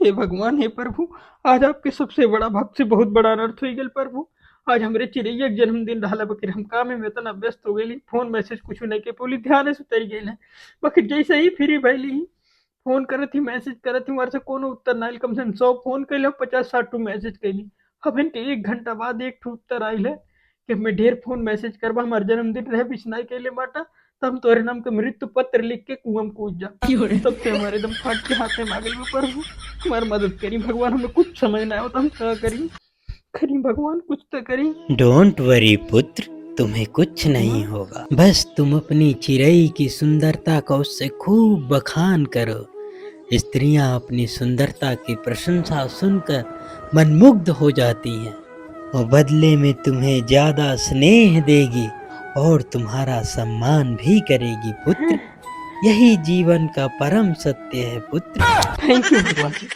हे भगवान, हे प्रभु, आज आपके सबसे बड़ा भक्त से बहुत बड़ा अनर्थ हो गल प्रभु। आज हमरे चिड़ैया के जन्मदिन रहा, बकर हम काम में इतना व्यस्त हो गई, फोन मैसेज कुछ नहीं के बोली, ध्यान से उतर गई है। बकर जैसे ही फ्री भैली फोन करत थी, मैसेज करत थी, हमारे से कोनो उत्तर ना आइल। कम से कम 100 फोन कैले, 50-60 मैसेज कैली। अब इनके 1 घंटा बाद एक ठो उत्तर आइल है कि मैं ढेर फोन मैसेज करबा, हमारे जन्मदिन रहे बिछनाई कैले बाटा, तब तोरे नाम के मृत्यु पत्र लिख के कुआं में कूद जा। तब से हमारे एकदम फट के हाथ में मांगल में प्रभु, हमारी मदद करी भगवान, हमें कुछ समझ ना हो तो हम क्या करी। करी भगवान, कुछ तो करी। डोंट वरी पुत्र, तुम्हें कुछ नहीं होगा। बस तुम अपनी चिड़ै की सुंदरता का उससे खूब बखान करो। स्त्रियां अपनी सुंदरता की प्रशंसा सुनकर मनमुग्ध हो जाती हैं और बदले में तुम्हें ज्यादा स्नेह देगी और तुम्हारा सम्मान भी करेगी पुत्र। यही जीवन का परम सत्य है पुत्र। थैंक यू भगवान जी।